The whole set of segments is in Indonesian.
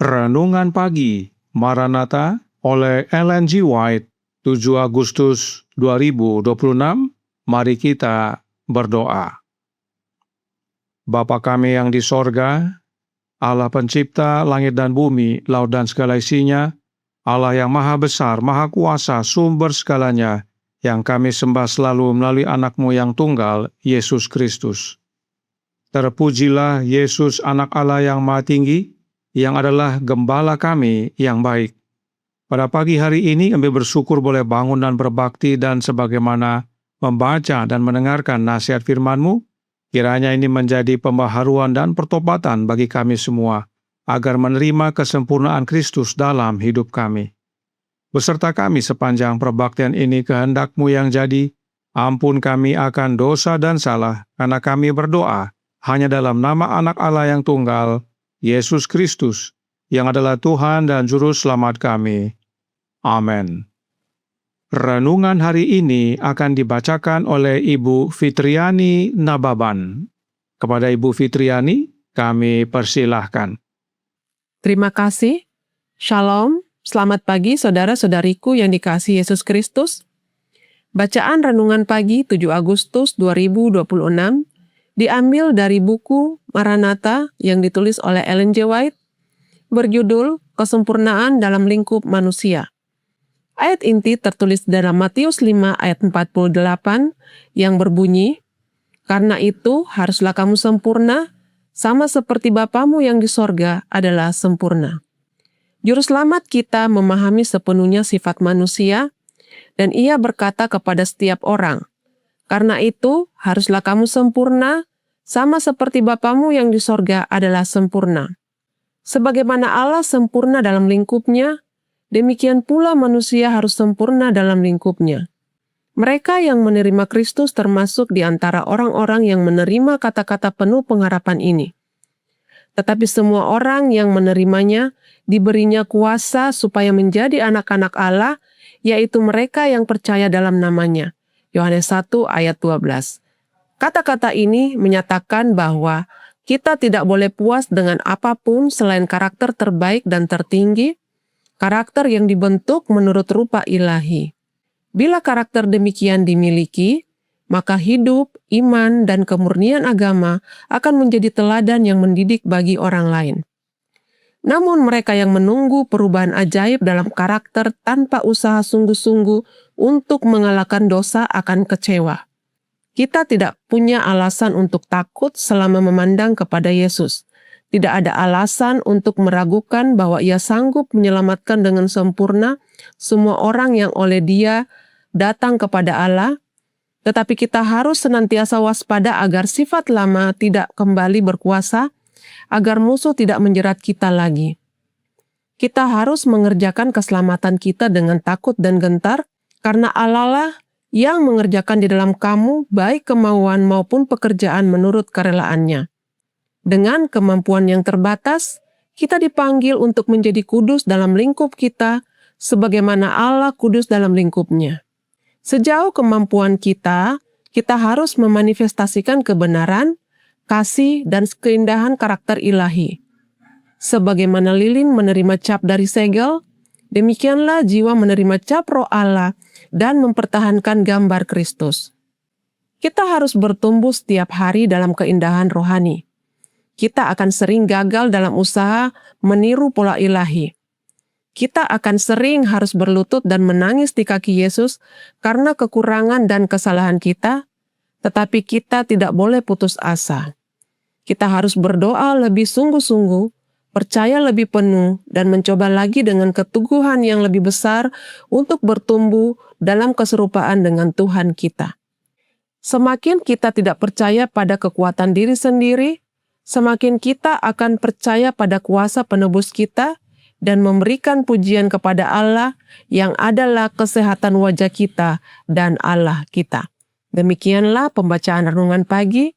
Renungan Pagi Maranatha oleh Ellen G. White, 7 Agustus 2026. Mari kita berdoa. Bapa kami yang di sorga, Allah pencipta langit dan bumi, laut dan segala isinya, Allah yang maha besar, maha kuasa, sumber segalanya, yang kami sembah selalu melalui anak-Mu yang tunggal, Yesus Kristus. Terpujilah Yesus, anak Allah yang maha tinggi, yang adalah gembala kami yang baik. Pada pagi hari ini kami bersyukur boleh bangun dan berbakti, dan sebagaimana membaca dan mendengarkan nasihat firman-Mu, kiranya ini menjadi pembaharuan dan pertobatan bagi kami semua, agar menerima kesempurnaan Kristus dalam hidup kami. Beserta kami sepanjang perbaktian ini, kehendak-Mu yang jadi, ampun kami akan dosa dan salah, karena kami berdoa hanya dalam nama anak Allah yang tunggal, Yesus Kristus, yang adalah Tuhan dan Juru Selamat kami. Amin. Renungan hari ini akan dibacakan oleh Ibu Fitriani Nababan. Kepada Ibu Fitriani, kami persilahkan. Terima kasih. Shalom, selamat pagi saudara-saudariku yang dikasihi Yesus Kristus. Bacaan Renungan Pagi 7 Agustus 2026 diambil dari buku Maranatha yang ditulis oleh Ellen G. White, berjudul Kesempurnaan dalam Lingkup Manusia. Ayat inti tertulis dalam Matius 5 ayat 48 yang berbunyi, "Karena itu haruslah kamu sempurna, sama seperti Bapamu yang di sorga adalah sempurna." Juru selamat kita memahami sepenuhnya sifat manusia, dan ia berkata kepada setiap orang, "Karena itu haruslah kamu sempurna, sama seperti Bapamu yang di sorga adalah sempurna." Sebagaimana Allah sempurna dalam lingkupnya, demikian pula manusia harus sempurna dalam lingkupnya. Mereka yang menerima Kristus termasuk di antara orang-orang yang menerima kata-kata penuh pengharapan ini. Tetapi semua orang yang menerimanya diberinya kuasa supaya menjadi anak-anak Allah, yaitu mereka yang percaya dalam namanya. Yohanes 1 ayat 12. Kata-kata ini menyatakan bahwa kita tidak boleh puas dengan apapun selain karakter terbaik dan tertinggi, karakter yang dibentuk menurut rupa ilahi. Bila karakter demikian dimiliki, maka hidup, iman, dan kemurnian agama akan menjadi teladan yang mendidik bagi orang lain. Namun mereka yang menunggu perubahan ajaib dalam karakter tanpa usaha sungguh-sungguh untuk mengalahkan dosa akan kecewa. Kita tidak punya alasan untuk takut selama memandang kepada Yesus. Tidak ada alasan untuk meragukan bahwa Ia sanggup menyelamatkan dengan sempurna semua orang yang oleh Dia datang kepada Allah. Tetapi kita harus senantiasa waspada agar sifat lama tidak kembali berkuasa, agar musuh tidak menjerat kita lagi. Kita harus mengerjakan keselamatan kita dengan takut dan gentar, karena Allah lah yang mengerjakan di dalam kamu baik kemauan maupun pekerjaan menurut kerelaannya. Dengan kemampuan yang terbatas, kita dipanggil untuk menjadi kudus dalam lingkup kita, sebagaimana Allah kudus dalam lingkupnya. Sejauh kemampuan kita harus memanifestasikan kebenaran, kasih, dan keindahan karakter ilahi. Sebagaimana lilin menerima cap dari segel, demikianlah jiwa menerima cap Roh Allah dan mempertahankan gambar Kristus. Kita harus bertumbuh setiap hari dalam keindahan rohani. Kita akan sering gagal dalam usaha meniru pola ilahi. Kita akan sering harus berlutut dan menangis di kaki Yesus karena kekurangan dan kesalahan kita, tetapi kita tidak boleh putus asa. Kita harus berdoa lebih sungguh-sungguh, percaya lebih penuh, dan mencoba lagi dengan keteguhan yang lebih besar untuk bertumbuh dalam keserupaan dengan Tuhan kita. Semakin kita tidak percaya pada kekuatan diri sendiri, semakin kita akan percaya pada kuasa penebus kita dan memberikan pujian kepada Allah yang adalah kesehatan wajah kita dan Allah kita. Demikianlah pembacaan renungan pagi.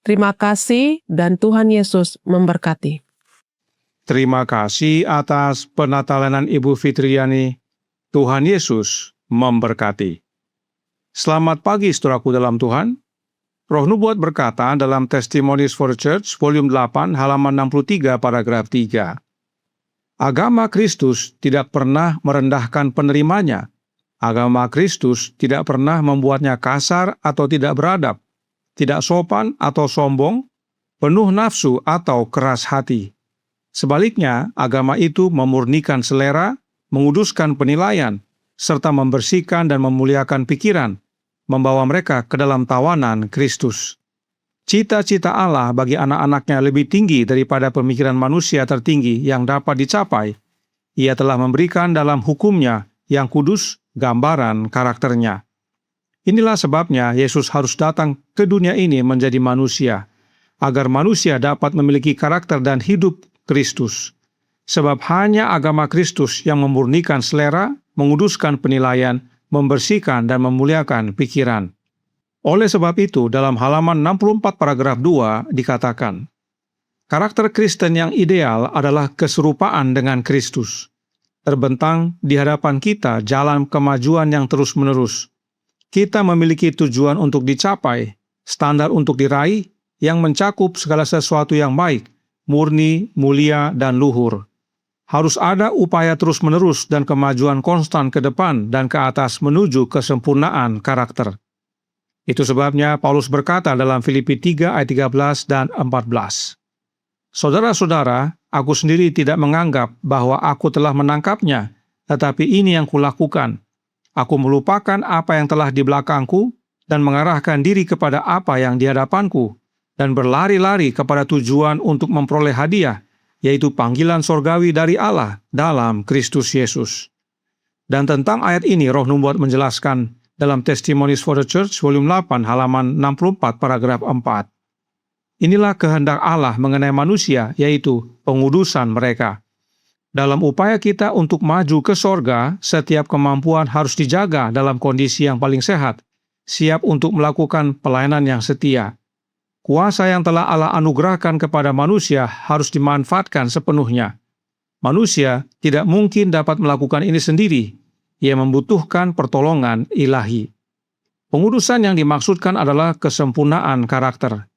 Terima kasih dan Tuhan Yesus memberkati. Terima kasih atas penatalanan Ibu Fitriani. Tuhan Yesus memberkati. Selamat pagi saudaraku dalam Tuhan. Roh Nubuat berkata dalam Testimonies for the Church, volume 8, halaman 63, paragraf 3. Agama Kristus tidak pernah merendahkan penerimanya. Agama Kristus tidak pernah membuatnya kasar atau tidak beradab, tidak sopan atau sombong, penuh nafsu atau keras hati. Sebaliknya, agama itu memurnikan selera, menguduskan penilaian, serta membersihkan dan memuliakan pikiran, membawa mereka ke dalam tawanan Kristus. Cita-cita Allah bagi anak-anaknya lebih tinggi daripada pemikiran manusia tertinggi yang dapat dicapai. Ia telah memberikan dalam hukumnya yang kudus gambaran karakternya. Inilah sebabnya Yesus harus datang ke dunia ini menjadi manusia, agar manusia dapat memiliki karakter dan hidup Kristus. Sebab hanya agama Kristus yang memurnikan selera, menguduskan penilaian, membersihkan dan memuliakan pikiran. Oleh sebab itu, dalam halaman 64 paragraf 2 dikatakan, karakter Kristen yang ideal adalah keserupaan dengan Kristus. Terbentang di hadapan kita jalan kemajuan yang terus-menerus. Kita memiliki tujuan untuk dicapai, standar untuk diraih, yang mencakup segala sesuatu yang baik, murni, mulia, dan luhur. Harus ada upaya terus-menerus dan kemajuan konstan ke depan dan ke atas menuju kesempurnaan karakter. Itu sebabnya Paulus berkata dalam Filipi 3 ayat 13 dan 14. Saudara-saudara, aku sendiri tidak menganggap bahwa aku telah menangkapnya, tetapi ini yang kulakukan. Aku melupakan apa yang telah di belakangku dan mengarahkan diri kepada apa yang di hadapanku, dan berlari-lari kepada tujuan untuk memperoleh hadiah, yaitu panggilan sorgawi dari Allah dalam Kristus Yesus. Dan tentang ayat ini Roh Nubuat menjelaskan dalam Testimonies for the Church, volume 8, halaman 64, paragraf 4. Inilah kehendak Allah mengenai manusia, yaitu pengudusan mereka. Dalam upaya kita untuk maju ke sorga, setiap kemampuan harus dijaga dalam kondisi yang paling sehat, siap untuk melakukan pelayanan yang setia. Kuasa yang telah Allah anugerahkan kepada manusia harus dimanfaatkan sepenuhnya. Manusia tidak mungkin dapat melakukan ini sendiri. Ia membutuhkan pertolongan ilahi. Pengudusan yang dimaksudkan adalah kesempurnaan karakter.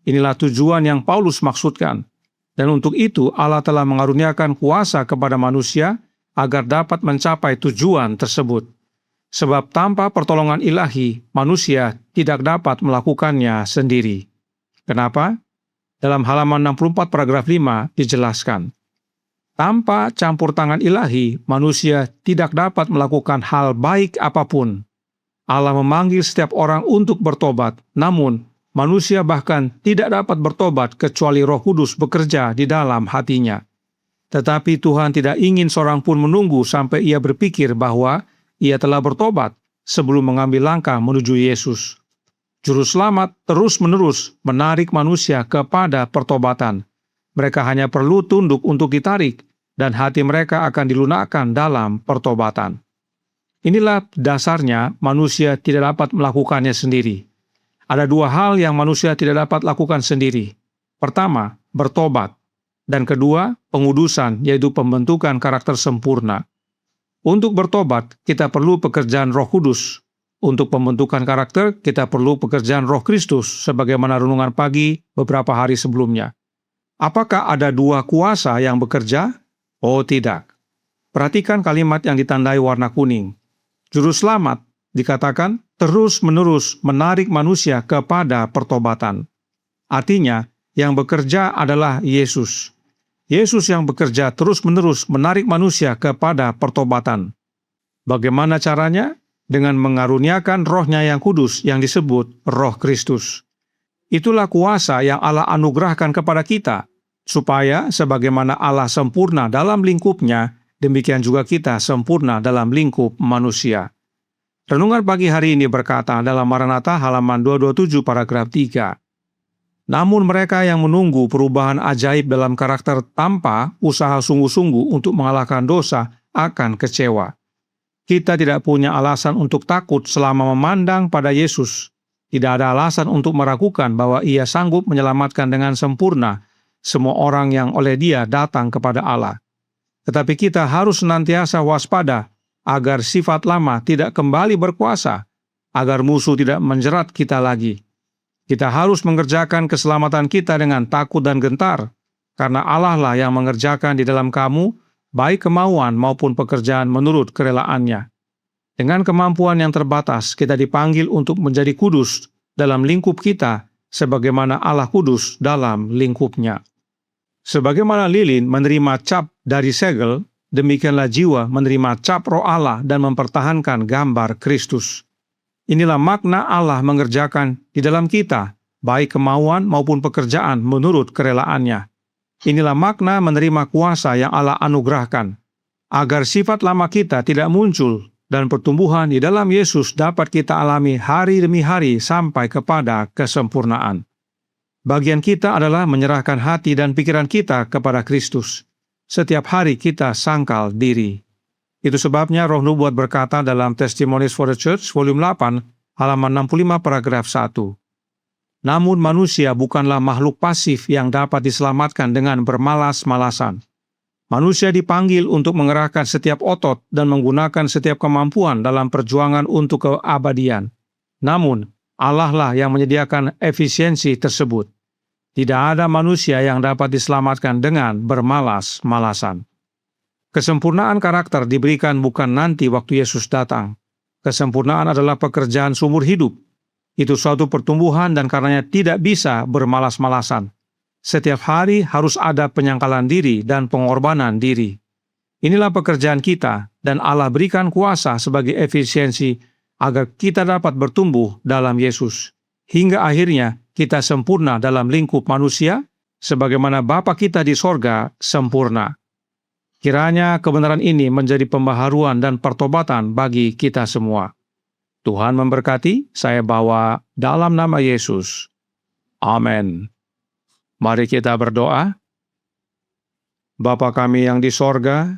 Inilah tujuan yang Paulus maksudkan. Dan untuk itu Allah telah mengaruniakan kuasa kepada manusia agar dapat mencapai tujuan tersebut. Sebab tanpa pertolongan ilahi, manusia tidak dapat melakukannya sendiri. Kenapa? Dalam halaman 64 paragraf 5 dijelaskan. Tanpa campur tangan ilahi, manusia tidak dapat melakukan hal baik apapun. Allah memanggil setiap orang untuk bertobat, namun manusia bahkan tidak dapat bertobat kecuali Roh Kudus bekerja di dalam hatinya. Tetapi Tuhan tidak ingin seorang pun menunggu sampai ia berpikir bahwa ia telah bertobat sebelum mengambil langkah menuju Yesus. Juru selamat terus-menerus menarik manusia kepada pertobatan. Mereka hanya perlu tunduk untuk ditarik, dan hati mereka akan dilunakkan dalam pertobatan. Inilah dasarnya manusia tidak dapat melakukannya sendiri. Ada dua hal yang manusia tidak dapat lakukan sendiri. Pertama, bertobat. Dan kedua, pengudusan, yaitu pembentukan karakter sempurna. Untuk bertobat, kita perlu pekerjaan Roh Kudus. Untuk pembentukan karakter, kita perlu pekerjaan Roh Kristus, sebagaimana renungan pagi beberapa hari sebelumnya. Apakah ada dua kuasa yang bekerja? Oh tidak. Perhatikan kalimat yang ditandai warna kuning. Juru selamat dikatakan terus-menerus menarik manusia kepada pertobatan. Artinya, yang bekerja adalah Yesus. Yesus yang bekerja terus-menerus menarik manusia kepada pertobatan. Bagaimana caranya? Dengan mengaruniakan Roh-Nya yang kudus yang disebut Roh Kristus. Itulah kuasa yang Allah anugerahkan kepada kita, supaya sebagaimana Allah sempurna dalam lingkupnya, demikian juga kita sempurna dalam lingkup manusia. Renungan pagi hari ini berkata dalam Maranatha halaman 227 paragraf 3. Namun mereka yang menunggu perubahan ajaib dalam karakter tanpa usaha sungguh-sungguh untuk mengalahkan dosa akan kecewa. Kita tidak punya alasan untuk takut selama memandang pada Yesus. Tidak ada alasan untuk meragukan bahwa Ia sanggup menyelamatkan dengan sempurna semua orang yang oleh Dia datang kepada Allah. Tetapi kita harus senantiasa waspada agar sifat lama tidak kembali berkuasa, agar musuh tidak menjerat kita lagi. Kita harus mengerjakan keselamatan kita dengan takut dan gentar, karena Allah lah yang mengerjakan di dalam kamu baik kemauan maupun pekerjaan menurut kerelaannya. Dengan kemampuan yang terbatas, kita dipanggil untuk menjadi kudus dalam lingkup kita, sebagaimana Allah kudus dalam lingkupnya. Sebagaimana lilin menerima cap dari segel, demikianlah jiwa menerima cap Roh Allah dan mempertahankan gambar Kristus. Inilah makna Allah mengerjakan di dalam kita, baik kemauan maupun pekerjaan menurut kerelaannya. Inilah makna menerima kuasa yang Allah anugerahkan, agar sifat lama kita tidak muncul dan pertumbuhan di dalam Yesus dapat kita alami hari demi hari sampai kepada kesempurnaan. Bagian kita adalah menyerahkan hati dan pikiran kita kepada Kristus. Setiap hari kita sangkal diri. Itu sebabnya Roh Nubuat berkata dalam Testimonies for the Church, volume 8, halaman 65 paragraf 1. Namun manusia bukanlah makhluk pasif yang dapat diselamatkan dengan bermalas-malasan. Manusia dipanggil untuk mengerahkan setiap otot dan menggunakan setiap kemampuan dalam perjuangan untuk keabadian. Namun, Allah lah yang menyediakan efisiensi tersebut. Tidak ada manusia yang dapat diselamatkan dengan bermalas-malasan. Kesempurnaan karakter diberikan bukan nanti waktu Yesus datang. Kesempurnaan adalah pekerjaan seumur hidup. Itu suatu pertumbuhan dan karenanya tidak bisa bermalas-malasan. Setiap hari harus ada penyangkalan diri dan pengorbanan diri. Inilah pekerjaan kita, dan Allah berikan kuasa sebagai efisiensi agar kita dapat bertumbuh dalam Yesus. Hingga akhirnya kita sempurna dalam lingkup manusia, sebagaimana Bapa kita di sorga sempurna. Kiranya kebenaran ini menjadi pembaharuan dan pertobatan bagi kita semua. Tuhan memberkati, saya bawa dalam nama Yesus. Amin. Mari kita berdoa. Bapa kami yang di sorga,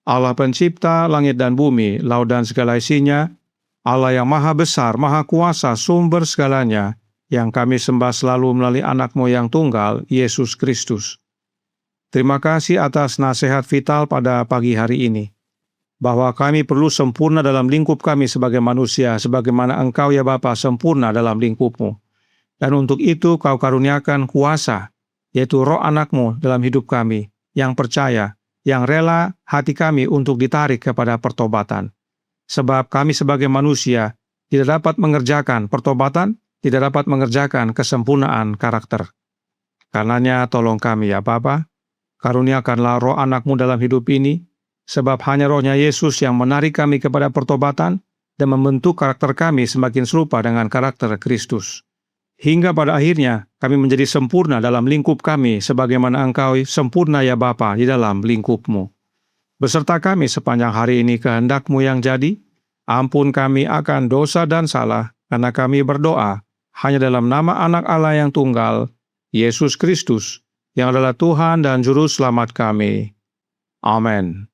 Allah pencipta langit dan bumi, laut dan segala isinya, Allah yang maha besar, maha kuasa, sumber segalanya, yang kami sembah selalu melalui anak-Mu yang tunggal, Yesus Kristus. Terima kasih atas nasihat vital pada pagi hari ini, bahwa kami perlu sempurna dalam lingkup kami sebagai manusia, sebagaimana Engkau ya Bapa sempurna dalam lingkup-Mu. Dan untuk itu Kau karuniakan kuasa, yaitu Roh anak-Mu dalam hidup kami, yang percaya, yang rela hati kami untuk ditarik kepada pertobatan. Sebab kami sebagai manusia tidak dapat mengerjakan pertobatan, tidak dapat mengerjakan kesempurnaan karakter. Karenanya tolong kami ya Bapa, karuniakanlah Roh anak-Mu dalam hidup ini, sebab hanya Roh-Nya Yesus yang menarik kami kepada pertobatan dan membentuk karakter kami semakin serupa dengan karakter Kristus. Hingga pada akhirnya kami menjadi sempurna dalam lingkup kami, sebagaimana Engkau sempurna ya Bapa di dalam lingkup-Mu. Beserta kami sepanjang hari ini kehendak-Mu yang jadi, ampun kami akan dosa dan salah, karena kami berdoa hanya dalam nama Anak Allah yang tunggal, Yesus Kristus, yang adalah Tuhan dan Juru Selamat kami. Amin.